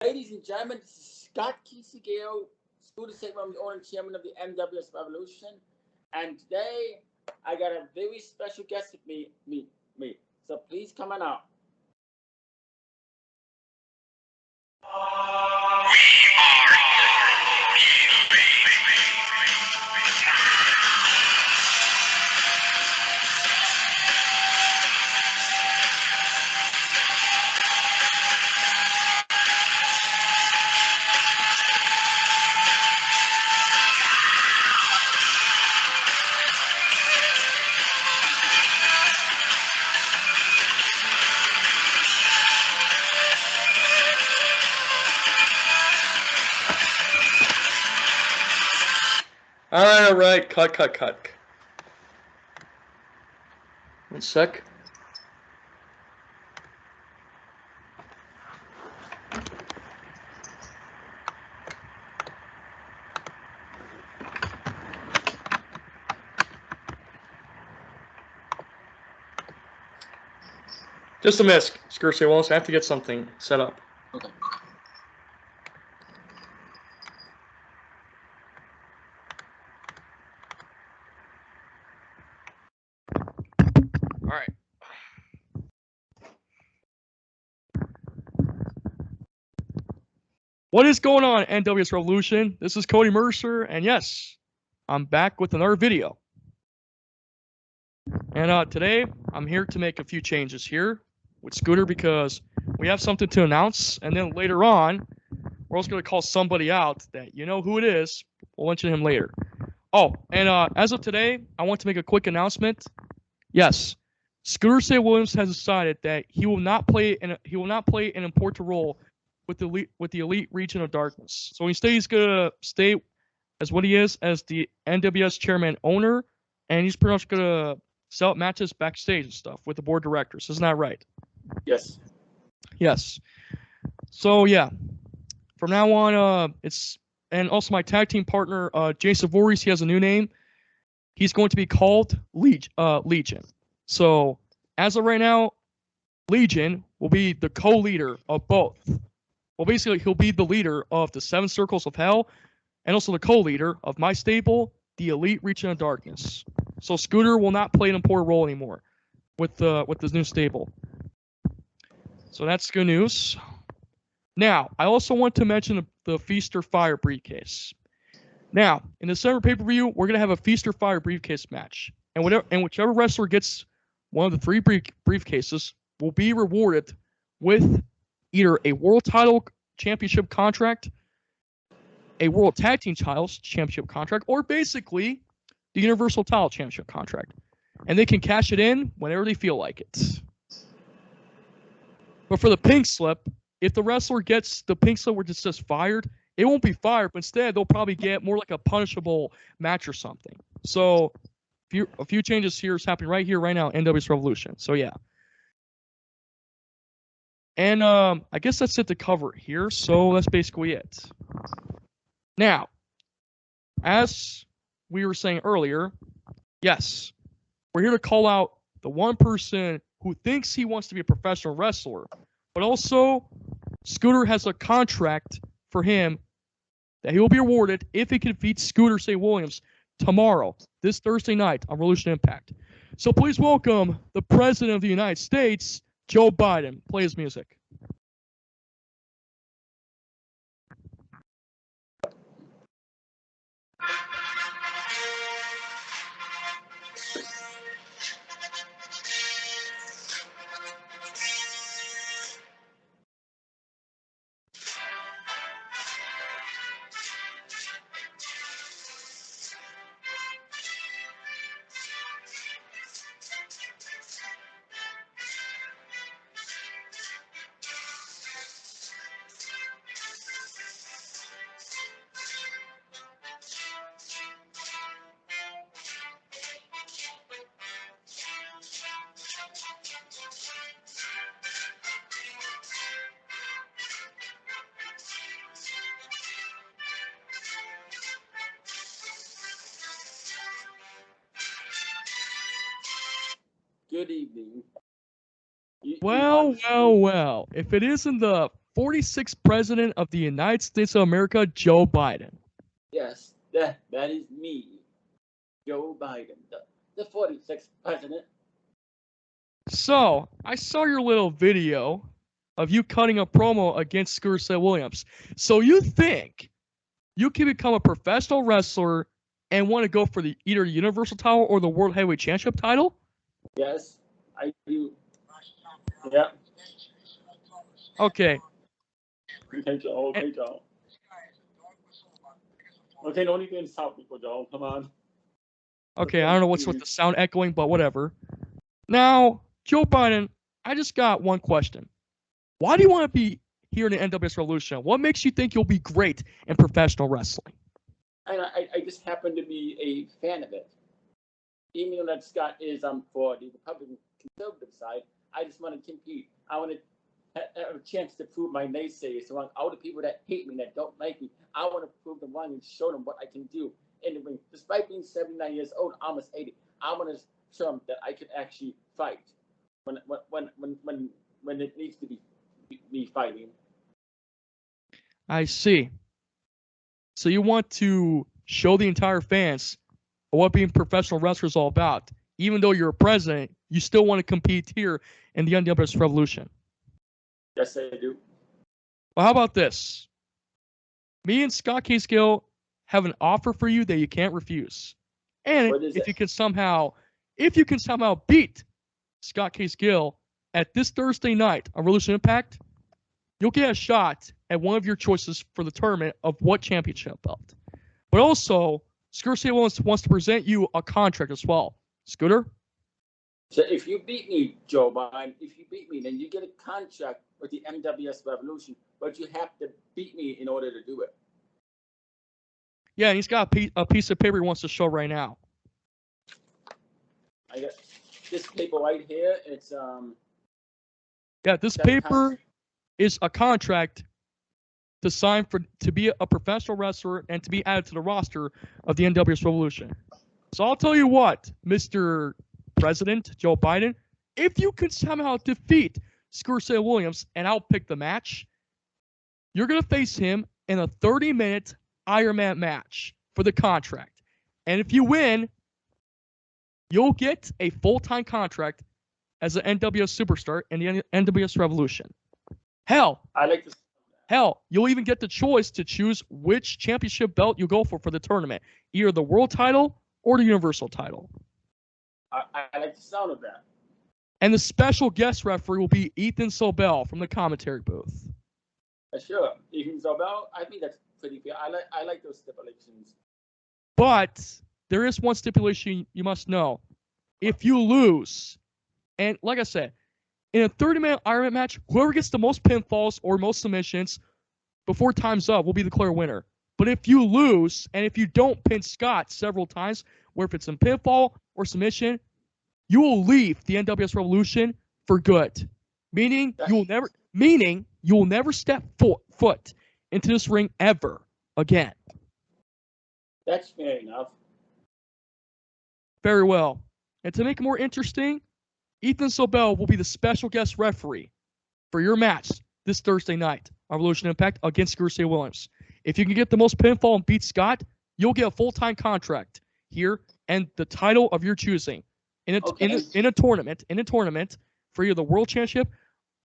Ladies and gentlemen, this is Scott Kisegeo, Scooter St. Williams, owner and chairman of the NWSRevolution. And today, I got a very special guest with me. So please come on out. All right, cut. 1 sec. Just a miss, Scursy Wallace. I have to get something set up. Okay. All right. What is going on, NWSRevolution? This is Cody Mercer, and yes, I'm back with another video. And today, I'm here to make a few changes here with Scooter because we have something to announce, and then later on, we're also going to call somebody out that you know who it is. We'll mention him later. Oh, and as of today, I want to make a quick announcement. Yes, Scooter St. Williams has decided that he will not play an important role with the elite region of darkness. So instead, he's gonna stay as what he is as the NWS chairman owner, and he's pretty much gonna sell matches backstage and stuff with the board of directors. Isn't that right? Yes. Yes. So yeah, from now on, and also my tag team partner, Jason Voorhees, he has a new name. He's going to be called Legion. So as of right now, Legion will be the co-leader of both. Well, basically, he'll be the leader of the 7 Circles of Hell, and also the co-leader of my stable, the Elite Region of Darkness. So Scooter will not play an important role anymore with this new stable. So that's good news. Now, I also want to mention the Feast or Fire briefcase. Now, in the December pay-per-view, we're gonna have a Feast or Fire briefcase match, and whichever wrestler gets one of the 3 briefcases will be rewarded with either a World Title Championship contract, a World Tag Team Titles Championship contract, or basically the Universal Title Championship contract. And they can cash it in whenever they feel like it. But for the pink slip, if the wrestler gets the pink slip where it says fired, it won't be fired, but instead they'll probably get more like a punishable match or something. So a few changes here is happening right here, right now, NWSRevolution. So yeah. And I guess that's it to cover here. So that's basically it. Now, as we were saying earlier, yes, we're here to call out the one person who thinks he wants to be a professional wrestler, but also Scooter has a contract for him that he will be awarded if he can defeat Scooter St. Williams tomorrow, this Thursday night on Revolution Impact. So please welcome the President of the United States, Joe Biden. Play his music. Good evening. Well. If it isn't the 46th president of the United States of America, Joe Biden. Yes, that is me, Joe Biden, the 46th president. So, I saw your little video of you cutting a promo against Scooter Williams. So you think you can become a professional wrestler and want to go for either the Universal title or the World Heavyweight Championship title? Yes, I do. Yeah. Okay. Okay, Joe. Okay, Joe. Okay, don't even insult people, Joe. Come on. Okay, I don't know what's with the sound echoing, but whatever. Now, Joe Biden, I just got one question. Why do you want to be here in the NWSRevolution? What makes you think you'll be great in professional wrestling? And I just happen to be a fan of it. Even though that Scott is for the Republican conservative side, I just want to compete. I want to have a chance to prove my naysayers around all the people that hate me, that don't like me. I want to prove them wrong and show them what I can do in the ring. Despite being 79 years old, almost 80, I want to show them that I can actually fight when it needs to be me fighting. I see. So you want to show the entire fans what being professional wrestler is all about. Even though you're a president, you still want to compete here in the NWSRevolution. Yes, I do. Well, how about this? Me and Scott Case-Gill have an offer for you that you can't refuse. And if you can somehow beat Scott Case-Gill at this Thursday night on Revolution Impact, you'll get a shot at one of your choices for the tournament of what championship belt. But also, Scooter wants to present you a contract as well. Scooter? So if you beat me, Joe Biden, then you get a contract with the NWSRevolution, but you have to beat me in order to do it. Yeah, and he's got a piece of paper he wants to show right now. I got this paper right here. It's Yeah, this paper is a contract to sign to be a professional wrestler and to be added to the roster of the NWSRevolution. So I'll tell you what, Mr. President Joe Biden, if you can somehow defeat Scooter Williams and I'll pick the match, you're going to face him in a 30-minute Iron Man match for the contract. And if you win, you'll get a full-time contract as an NWS superstar in the NWSRevolution. Hell, you'll even get the choice to choose which championship belt you go for the tournament, either the world title or the universal title. I like the sound of that. And the special guest referee will be Ethan Sobel from the commentary booth. Sure, Ethan Sobel. I think that's pretty fair. I like those stipulations. But there is one stipulation you must know. If you lose, and like I said, in a 30-minute Iron Man match, whoever gets the most pinfalls or most submissions before time's up will be the clear winner. But if you lose, and if you don't pin Scott several times, where if it's in pinfall or submission, you will leave the NWSRevolution for good. Meaning you will never step foot into this ring ever again. That's fair enough. Very well. And to make it more interesting, Ethan Sobel will be the special guest referee for your match this Thursday night on Revolution Impact against Scooter Williams. If you can get the most pinfall and beat Scott, you'll get a full-time contract here and the title of your choosing in a tournament for either the World Championship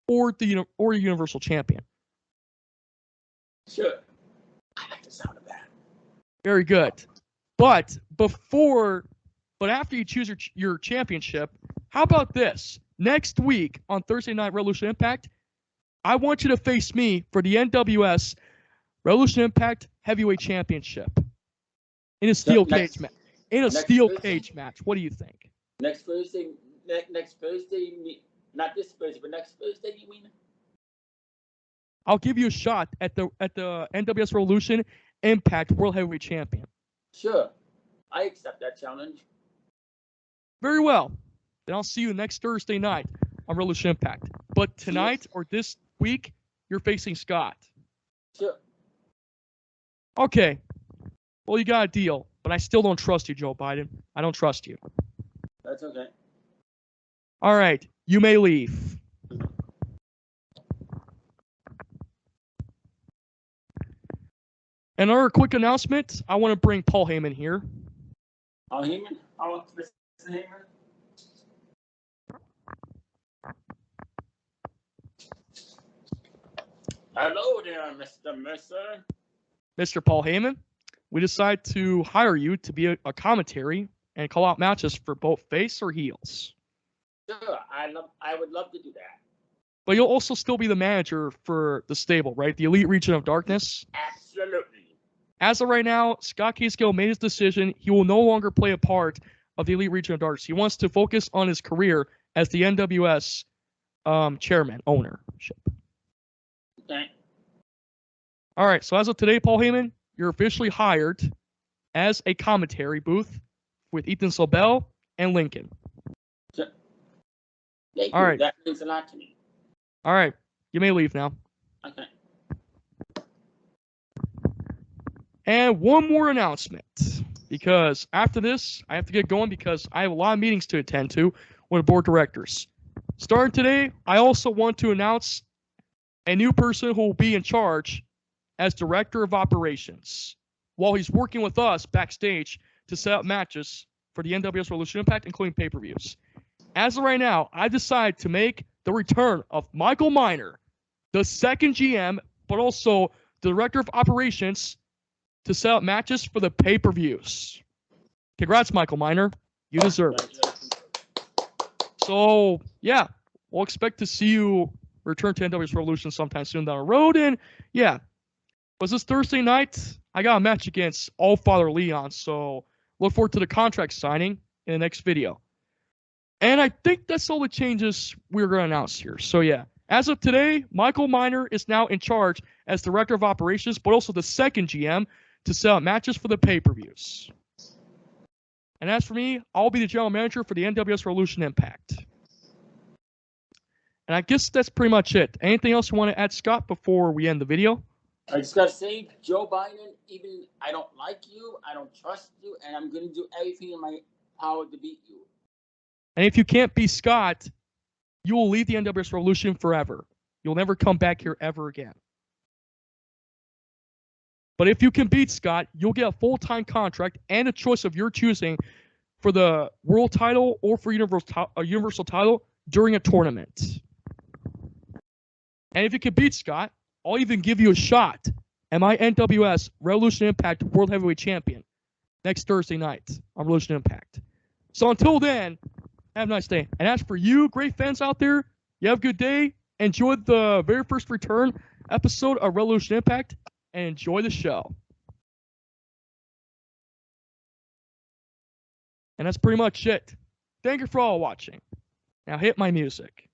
or the Universal Champion. Sure. I like the sound of that. Very good. But after you choose your championship, how about this? Next week on Thursday Night Revolution Impact, I want you to face me for the NWS Revolution Impact Heavyweight Championship in a steel cage match. What do you think? Next Thursday, not this Thursday, but next Thursday, you mean? I'll give you a shot at the NWSRevolution Impact World Heavyweight Champion. Sure, I accept that challenge. Very well. Then I'll see you next Thursday night on Revolution Impact. But tonight or this week, you're facing Scott. Sure. Okay. Well, you got a deal, but I still don't trust you, Joe Biden. I don't trust you. That's okay. All right. You may leave. Another quick announcement. I want to bring Paul Heyman here. Paul Heyman? Oh, Mr. Heyman? Hello there, Mr. Mercer. Mr. Paul Heyman, we decided to hire you to be a commentary and call out matches for both face or heels. Sure, I would love to do that. But you'll also still be the manager for the stable, right? The Elite Region of Darkness. Absolutely. As of right now, Scott Keysgill made his decision. He will no longer play a part of the Elite Region of Darkness. He wants to focus on his career as the NWS chairman, ownership. Okay. All right, so as of today, Paul Heyman, you're officially hired as a commentary booth with Ethan Sobel and Lincoln. Sure. Thank All you. right. That means a lot to me. All right, you may leave now. Okay. And one more announcement, because after this, I have to get going because I have a lot of meetings to attend to with the board of directors. Starting today, I also want to announce a new person who will be in charge as director of operations while he's working with us backstage to set up matches for the NWSRevolution Impact, including pay-per-views. As of right now, I decided to make the return of Michael Miner, the second GM, but also the director of operations, to set up matches for the pay-per-views. Congrats, Michael Miner. You deserve it. So, yeah, we'll expect to see you return to NWSRevolution sometime soon down the road. And, yeah, was this Thursday night? I got a match against Allfather Leon, so look forward to the contract signing in the next video. And I think that's all the changes we're going to announce here. So, yeah, as of today, Michael Miner is now in charge as director of operations, but also the second GM to set up matches for the pay-per-views. And as for me, I'll be the general manager for the NWSRevolution Impact. And I guess that's pretty much it. Anything else you want to add, Scott, before we end the video? I just got to say, Joe Biden, even I don't like you, I don't trust you, and I'm going to do everything in my power to beat you. And if you can't be Scott, you will leave the NWSRevolution forever. You'll never come back here ever again. But if you can beat Scott, you'll get a full-time contract and a choice of your choosing for the world title or for universal title during a tournament. And if you can beat Scott, I'll even give you a shot at my NWS Revolution Impact World Heavyweight Champion next Thursday night on Revolution Impact. So until then, have a nice day. And as for you, great fans out there, you have a good day. Enjoy the very first return episode of Revolution Impact and enjoy the show. And that's pretty much it. Thank you for all watching. Now hit my music.